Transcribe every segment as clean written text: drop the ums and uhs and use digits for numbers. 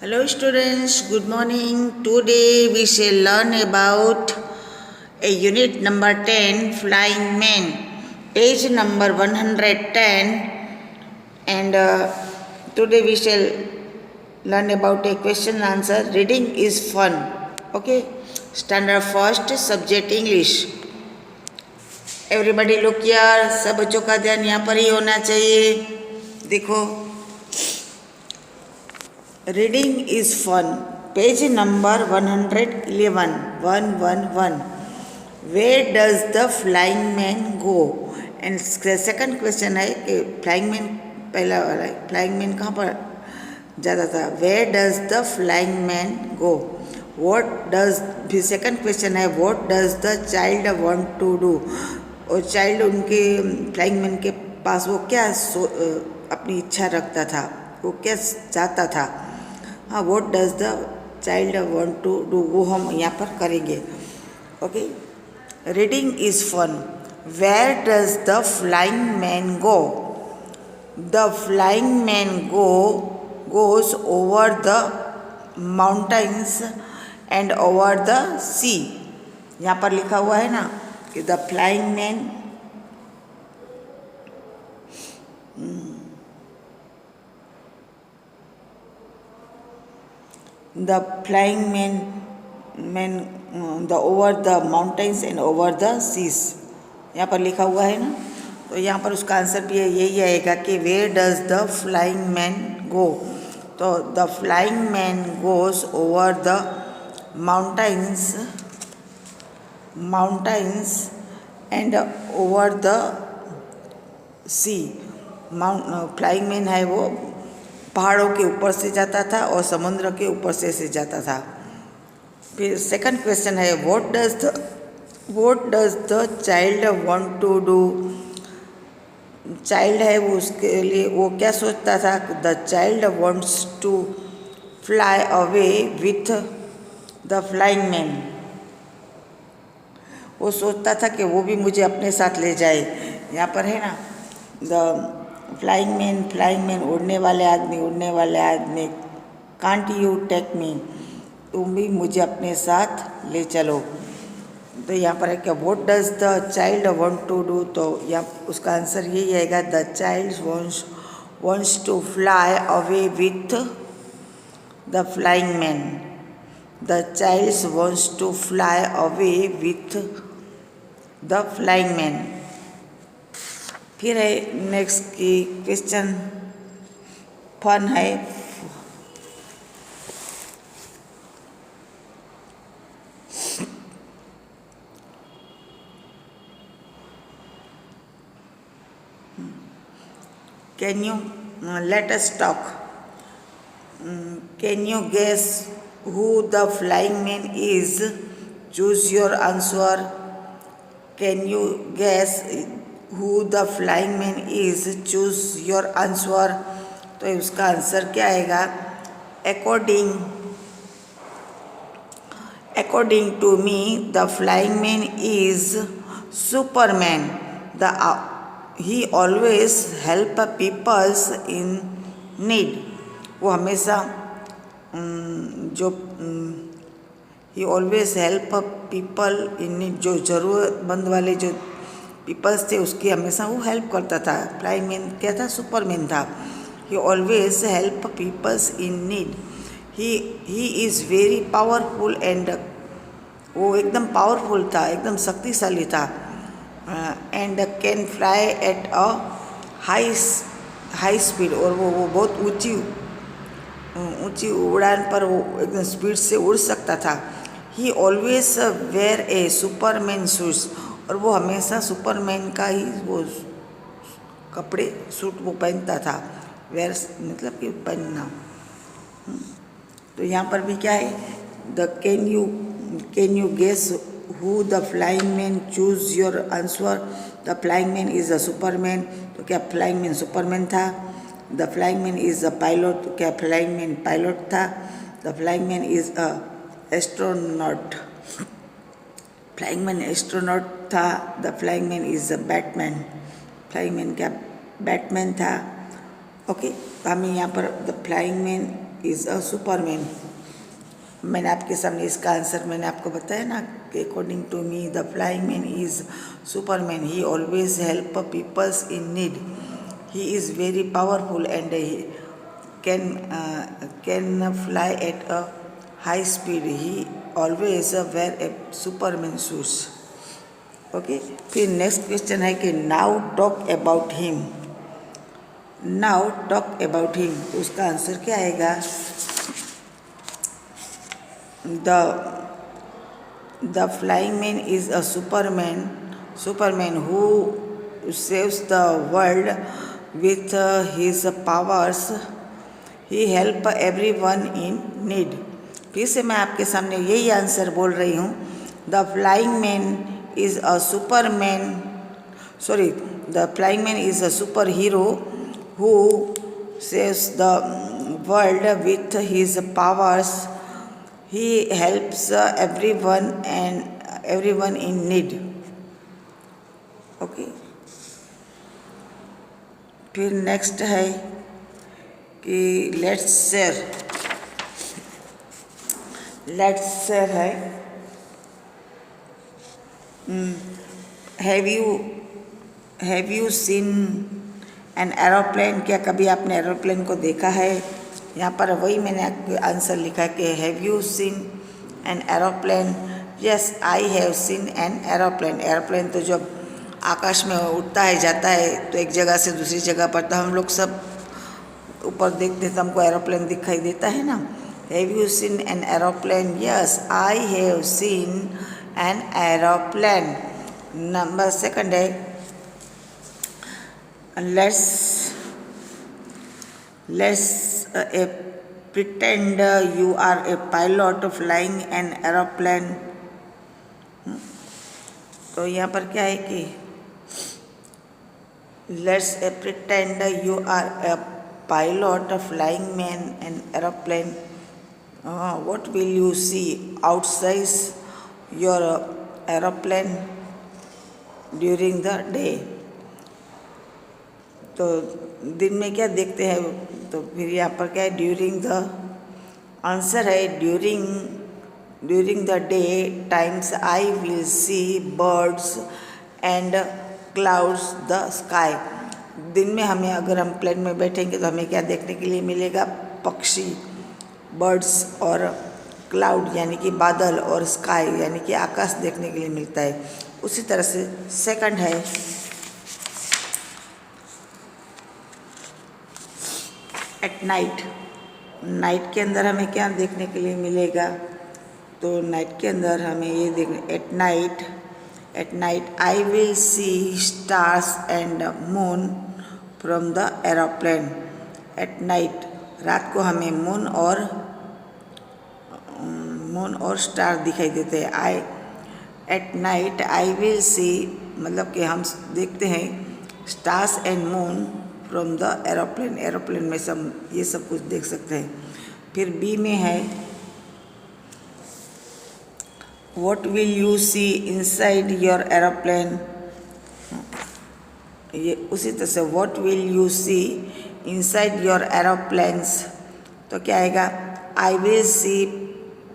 Hello students, good morning. Today we shall learn about a unit number 10, Flying Man, page number 110, and today we shall learn about a question and answer. Reading is fun. Okay, standard first, subject English. Everybody look here, सब बच्चों का ध्यान यहाँ पर ही होना चाहिए. देखो, reading is fun, page number 111, 111. Where does the flying man go? And second question है कि फ्लाइंग मैन, पहला वाला है, फ्लाइंग मैन कहाँ पर जाता था? Where does the flying man go? What does, फिर सेकंड क्वेश्चन है what does the child want to do? और चाइल्ड उनके फ्लाइंग मैन के पास वो क्या अपनी इच्छा रखता था, वो क्या चाहता था? हाँ, what does the child want to do, वो हम यहाँ पर करेंगे. Okay, reading is fun. Where does the flying man go? The flying man goes over the mountains and over the sea. यहाँ पर लिखा हुआ है ना कि the flying man the over the mountains and over the seas. यहाँ पर लिखा हुआ है ना, तो यहाँ पर उसका आंसर भी यही आएगा कि where does the flying man go? तो the flying man goes over the mountains and over the sea. Flying man है वो पहाड़ों के ऊपर से जाता था और समुद्र के ऊपर से जाता था. फिर सेकंड क्वेश्चन है what does the child want to do? Child है वो, उसके लिए वो क्या सोचता था? The child wants to fly away with the flying man. वो सोचता था कि वो भी मुझे अपने साथ ले जाए. यहाँ पर है ना, द फ्लाइंग मैन, उड़ने वाले आदमी, कांट यू टेक मी, तुम भी मुझे अपने साथ ले चलो. तो यहाँ पर है कि what does the child want to do? तो यहाँ उसका आंसर यही आएगा, the child wants to fly away with the flying man. The child wants to fly away with the flying man. फिर है नेक्स्ट की क्वेश्चन फन है. Can you let us talk. Can you guess who the flying man is? Choose your answer. Can you guess who the flying man is? choose your answer. तो उसका answer क्या आएगा? according to me the flying man is Superman. He always help people in need. वो हमेशा he always help people in need, जो ज़रूरतमंद वाले जो पीपल्स थे उसकी हमेशा वो हेल्प करता था. फ्लाइंग मैन क्या था? सुपरमैन था. He always help peoples in need. He is very powerful and, वो एकदम पावरफुल था, एकदम शक्तिशाली था. And can fly at a high speed, और वो बहुत ऊंची उड़ान पर वो एकदम स्पीड से उड़ सकता था. He always wear A Superman shoes, और वो हमेशा सुपरमैन का ही वो कपड़े सूट वो पहनता था. वेयर मतलब कि पहनना. तो यहाँ पर भी क्या है? The can you guess who the flying man? Choose your answer. The flying man is a Superman. तो क्या फ्लाइंग मैन सुपरमैन था? The flying man is a pilot. तो क्या फ्लाइंग मैन पायलट था? The flying man is a astronaut. Flying man astronaut था. The flying man is a Batman. Flying man क्या Batman था. Okay, तो हमें यहाँ पर the flying man is a Superman. मैंने आपके सामने इसका आंसर मैंने आपको बताया ना कि according to me the flying man is superman. He always help peoples in need. He is very powerful and he can fly at a high speed. He always wear a superman shoes. Okay, फिर next question है कि now talk about him. Now talk about him, तो उसका answer क्या आएगा? The flying man is a Superman who saves the world with his powers. He help everyone in need. फिर से मैं आपके सामने यही आंसर बोल रही हूँ। The flying man is a Superman, sorry, the flying man is a super hero who saves the world with his powers. He helps everyone in need. Okay, फिर नेक्स्ट है कि लेट्स शेयर है। Have you seen an aeroplane? क्या कभी आपने aeroplane को देखा है? यहाँ पर वही मैंने आंसर लिखा है कि have you seen an aeroplane? Yes, I have seen an aeroplane. Aeroplane तो जब आकाश में उड़ता है जाता है तो एक जगह से दूसरी जगह पर, तो हम लोग सब ऊपर देखते तो हमको एरोप्लेन दिखाई देता है ना। Have you seen an aeroplane? Yes, I have seen an aeroplane. Number second है let's pretend you are a pilot flying an aeroplane. तो यहाँ पर क्या है कि let's pretend you are a pilot flying an aeroplane. What will you see outside your aeroplane during the day? तो दिन में क्या देखते हैं? तो फिर यहाँ पर क्या है? ड्यूरिंग द, आंसर है during the day times I will see birds and clouds the sky. दिन में हमें, अगर हम प्लेन में बैठेंगे तो हमें क्या देखने के लिए मिलेगा? पक्षी, बर्ड्स और क्लाउड यानी कि बादल और स्काई यानी कि आकाश देखने के लिए मिलता है। उसी तरह से सेकंड है एट नाइट। नाइट के अंदर हमें क्या देखने के लिए मिलेगा? तो नाइट के अंदर हमें ये देखने, At night I will see stars and moon from the aeroplane. At night, रात को हमें मून और स्टार दिखाई देते हैं। At night I will see, मतलब कि हम देखते हैं stars and moon from the aeroplane. Aeroplane में सब ये सब कुछ देख सकते हैं। फिर बी में है What will you see inside your aeroplane? ये उसी तरह से What will you see inside your aeroplanes? तो क्या आएगा? I will see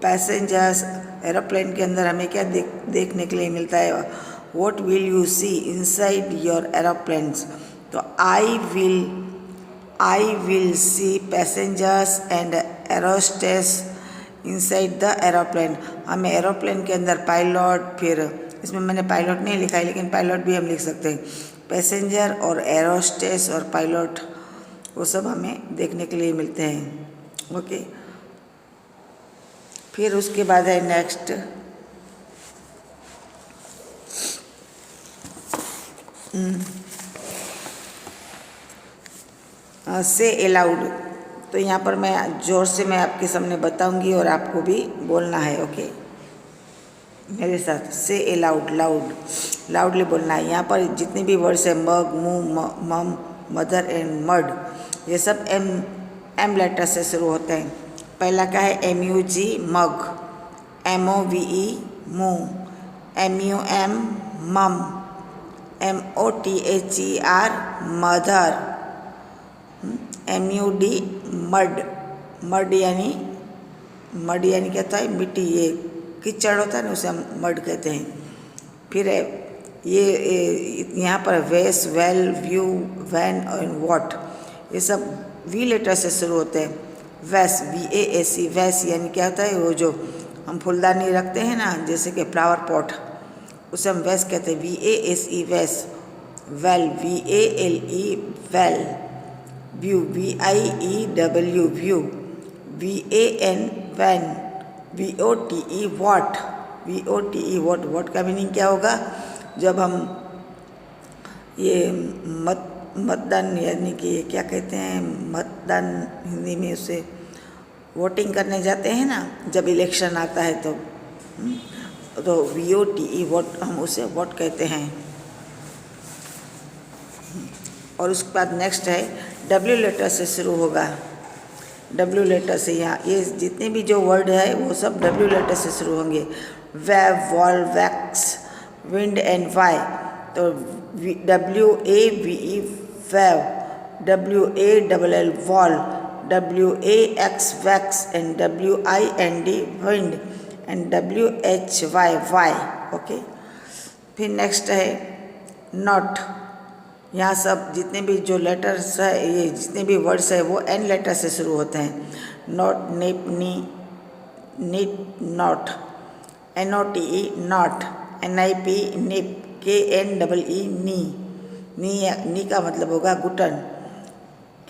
passengers. Aeroplane के अंदर हमें क्या देखने के लिए मिलता है? What will you see inside your aeroplanes? तो I will see passengers and aerosters inside the aeroplane. हमें एरोप्लेन के अंदर पायलट, फिर इसमें मैंने पायलट नहीं लिखा है लेकिन पायलट भी हम लिख सकते हैं। पैसेंजर और एरोस्टेस और पायलट वो सब हमें देखने के लिए मिलते हैं। ओके, फिर उसके बाद है नेक्स्ट से अलाउड। तो यहाँ पर मैं ज़ोर से मैं आपके सामने बताऊंगी और आपको भी बोलना है। ओके, मेरे साथ से अलाउड, लाउडली बोलना है। यहाँ पर जितने भी वर्ड्स है मग, मुंह, मम, मदर एंड मड, ये सब एम लेटर से शुरू होते हैं। पहला क्या है? MUG मग, MOVE मुँह, MUM मम, MOTHER mother, MUD mud, mud यानी क्या होता है, मिट्टी, ये कीचड़ होता है ना, उसे हम मड कहते हैं। फिर है ये यहाँ पर वेस, वेल, व्यू, वैन और वॉट, ये सब वी लेटर से शुरू होते हैं। वैस, VASE, वैस यानी क्या होता है, वो जो हम फूलदानी रखते हैं ना, जैसे कि फ्लावर पॉट, उसे हम वैस कहते हैं, VASE vase. Vale, VALE vale. View, VIEW view. VAN van. VOTE vote. VOTE vote, vote का मीनिंग क्या होगा, जब हम ये मतदान यानी कि क्या कहते हैं, मतदान हिंदी में उसे वोटिंग करने जाते हैं ना, जब इलेक्शन आता है तो VOTE वोट, हम उसे वोट कहते हैं। और उसके बाद नेक्स्ट है W लेटर से शुरू होगा। W लेटर से, यहाँ ये जितने भी जो वर्ड है वो सब W लेटर से शुरू होंगे। Wave, wall, wax, wind and why, तो WAVE wave, WALL wall, WAX wax and WIND wind and WHY why. Okay, फिर नेक्स्ट है नॉट। यहाँ सब जितने भी जो लेटर्स है, ये जितने भी वर्ड्स है वो N लेटर से शुरू होते हैं। Note, nip, knee, knit, knot, NOTE note, NIP nip, KNEE knee, knee का मतलब होगा घुटन,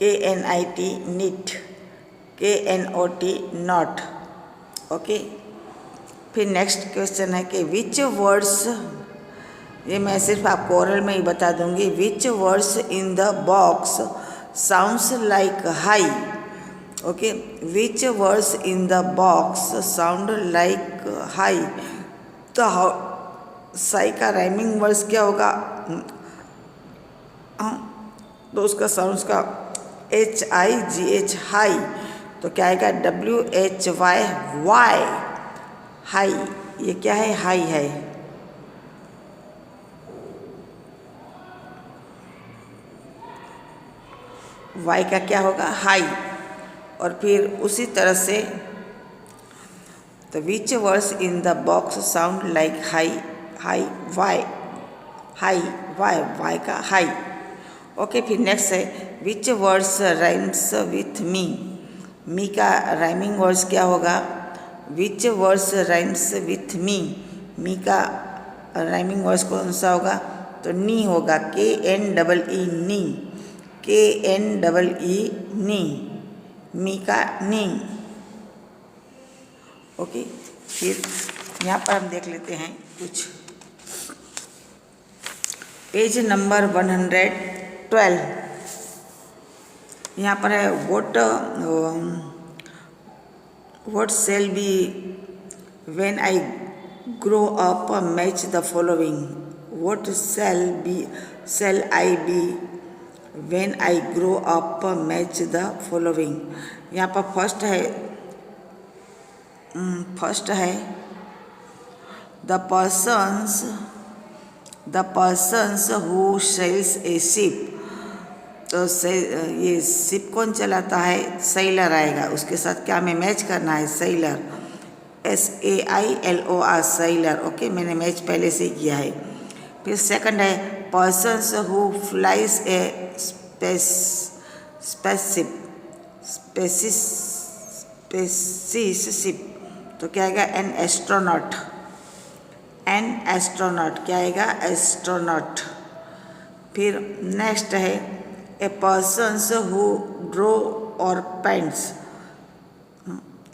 KNIT knit, KNOT knot. Okay, फिर नेक्स्ट क्वेश्चन है कि विच वर्ड्स, ये मैं सिर्फ आपको ओरल में ही बता दूंगी। विच words in the box sounds like high. Okay, which words in the box sound like high, तो साई का राइमिंग वर्ड्स क्या होगा, तो उसका साउंड्स का HIGH हाई, तो क्या आएगा WHY वाई, हाई। ये क्या है, हाई है। वाई का क्या होगा, हाई। और फिर उसी तरह से तो which words in the box sound like high, high, why, high, why, why का हाई। ओके, फिर नेक्स्ट है which words rhymes with me का राइमिंग वर्ड्स क्या होगा, which words rhymes with me का राइमिंग वर्ड्स कौन सा होगा, तो नी होगा, KNEE नी, KNEE नी, मी का नी। ओके, फिर यहाँ पर हम देख लेते हैं कुछ। पेज नंबर 112, यहाँ पर है what shall be when I grow up, match the following। what shall I be when I grow up, match the following। यहाँ पर फर्स्ट है the persons who sails a ship, तो ये शिप कौन चलाता है, सेलर आएगा। उसके साथ क्या हमें मैच करना है, सेलर, SAILOR सेलर। ओके, मैंने मैच पहले से किया है। फिर सेकंड है persons who flies a species, तो क्या आएगा, एन एस्ट्रोनॉट, क्या आएगा, एस्ट्रोनॉट। फिर नेक्स्ट है ए पर्सन्स हु ड्रॉ और paints,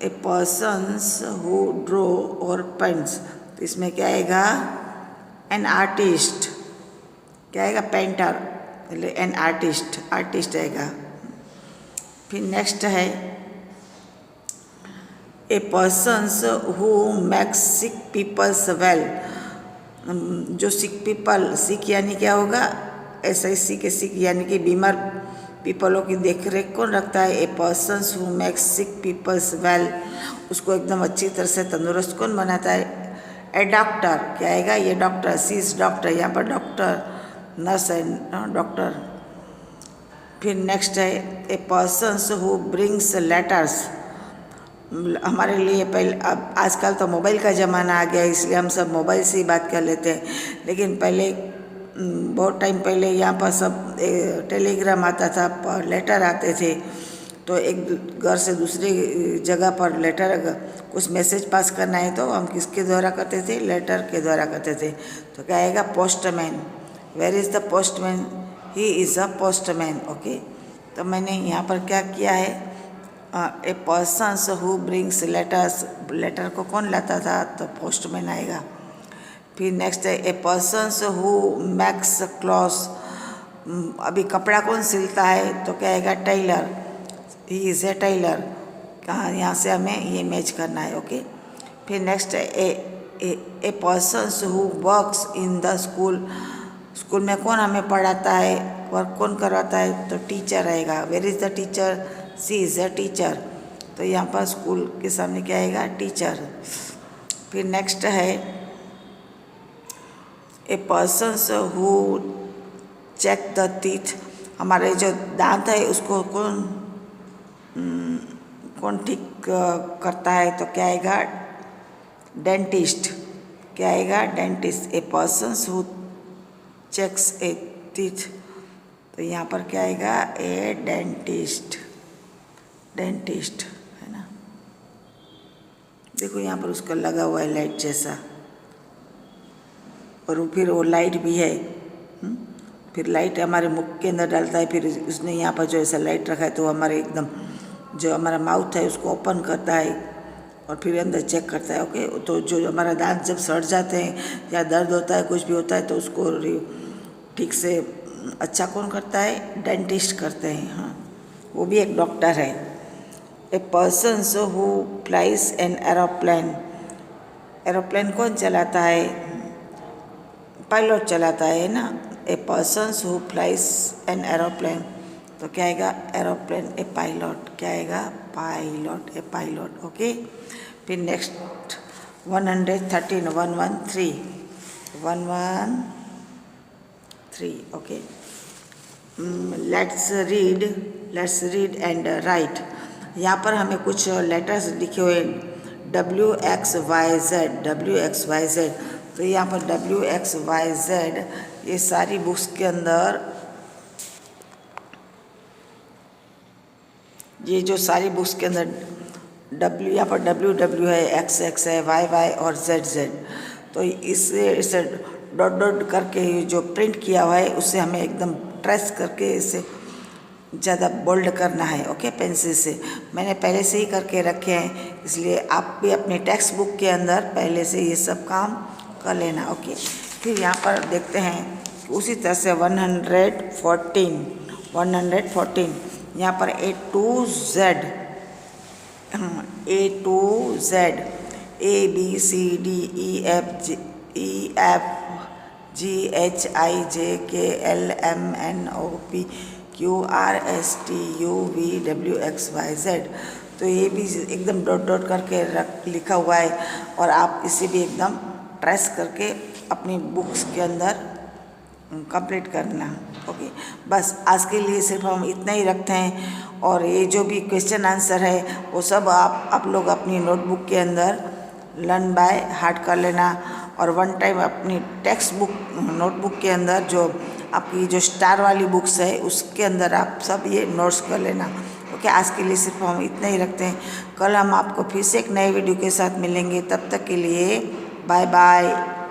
A persons who draw और पेंट्स, तो इसमें क्या आएगा, एन आर्टिस्ट, क्या आएगा, पेंटर, एन आर्टिस्ट आएगा। फिर नेक्स्ट है a persons who makes sick peoples well, जो सिक यानी क्या होगा, SIC के सिक यानी कि बीमार पीपलों की देख रेख कौन रखता है, a persons who makes sick peoples well, उसको एकदम अच्छी तरह से तंदुरुस्त कौन बनाता है, ए डॉक्टर, क्या आएगा, ये डॉक्टर, सी इज डॉक्टर, यहाँ पर डॉक्टर नर्स है, डॉक्टर। फिर नेक्स्ट है a persons who brings letters, हमारे लिए पहले, अब आजकल तो मोबाइल का ज़माना आ गया, इसलिए हम सब मोबाइल से ही बात कर लेते हैं। लेकिन पहले बहुत टाइम पहले यहाँ पर सब टेलीग्राम आता था, लेटर आते थे। तो एक घर से दूसरे जगह पर लेटर, कुछ मैसेज पास करना है तो हम किसके द्वारा करते थे? लेटर के द्वारा करते थे। तो क्या आएगा? Postman. Where is the postman? He is a postman. Okay, तो मैंने यहाँ पर क्या किया है? A persons who brings letters, letter को कौन लाता था? तो पोस्टमैन आएगा। फिर नेक्स्ट है a persons who makes clothes, अभी कपड़ा कौन सिलता है? तो क्या आएगा? Tailor. He is a tailor. कहाँ? यहाँ से हमें ये मैच करना है। ओके, फिर नेक्स्ट है a persons who works in the school, school में कौन हमें पढ़ाता है, वर्क कौन करवाता है? तो टीचर आएगा। Where is the teacher? She is a teacher. तो यहाँ पर स्कूल के सामने क्या आएगा? टीचर। फिर नेक्स्ट है a persons who check the teeth, हमारे जो दांत है उसको कौन ठीक करता है? तो क्या आएगा? डेंटिस्ट। क्या आएगा? Dentist. A persons who checks a teeth, तो यहाँ पर क्या आएगा? ए डेंटिस्ट। डेंटिस्ट है ना। देखो यहाँ पर उसका लगा हुआ है लाइट जैसा, और फिर वो लाइट भी है। फिर लाइट हमारे मुख के अंदर डालता है, फिर उसने यहाँ पर जो ऐसा लाइट रखा है तो हमारे एकदम जो हमारा माउथ है उसको ओपन करता है और फिर अंदर चेक करता है। ओके, तो जो हमारा दांत जब सड़ जाते हैं या दर्द होता है, कुछ भी होता है, तो उसको ठीक से अच्छा कौन करता है? डेंटिस्ट करते हैं। हाँ, वो भी एक डॉक्टर है। A persons who flies an aeroplane, aeroplane कौन चलाता है? पायलट चलाता है ना। A persons who flies an aeroplane, तो क्या आएगा? एरोप्लेन। A pilot. क्या आएगा? पायलट। A pilot. ओके, फिर next 113 113 113। Okay, let's read and write. यहाँ पर हमें कुछ लेटर्स लिखे हुए WXYZ। तो यहाँ पर WXYZ, ये सारी बुक्स के अंदर, ये जो सारी बुक्स के अंदर यहाँ पर WW है, XX है, YY और ZZ। तो इसे डॉट डॉट करके जो प्रिंट किया हुआ है उससे हमें एकदम ट्रेस करके इसे ज़्यादा बोल्ड करना है। ओके, पेंसिल से मैंने पहले से ही करके रखे हैं, इसलिए आप भी अपने टेक्स्ट बुक के अंदर पहले से ये सब काम कर लेना। ओके, फिर यहाँ पर देखते हैं उसी तरह से 114 यहाँ पर A to Z ABCDEFGHIJKLMNOPQRSTUVWXYZ। तो ये भी एकदम डॉट डॉट करके लिखा हुआ है, और आप इसे भी एकदम ट्रेस करके अपनी बुक्स के अंदर कंप्लीट करना। ओके, बस आज के लिए सिर्फ हम इतना ही रखते हैं, और ये जो भी क्वेश्चन आंसर है वो सब आप लोग अपनी नोटबुक के अंदर लर्न बाय हार्ट कर लेना, और वन टाइम अपनी टेक्स्ट बुक नोटबुक के अंदर जो आपकी जो स्टार वाली बुक्स है उसके अंदर आप सब ये नोट्स कर लेना। ओके, आज के लिए सिर्फ हम इतना ही रखते हैं। कल हम आपको फिर से एक नए वीडियो के साथ मिलेंगे, तब तक के लिए बाय बाय।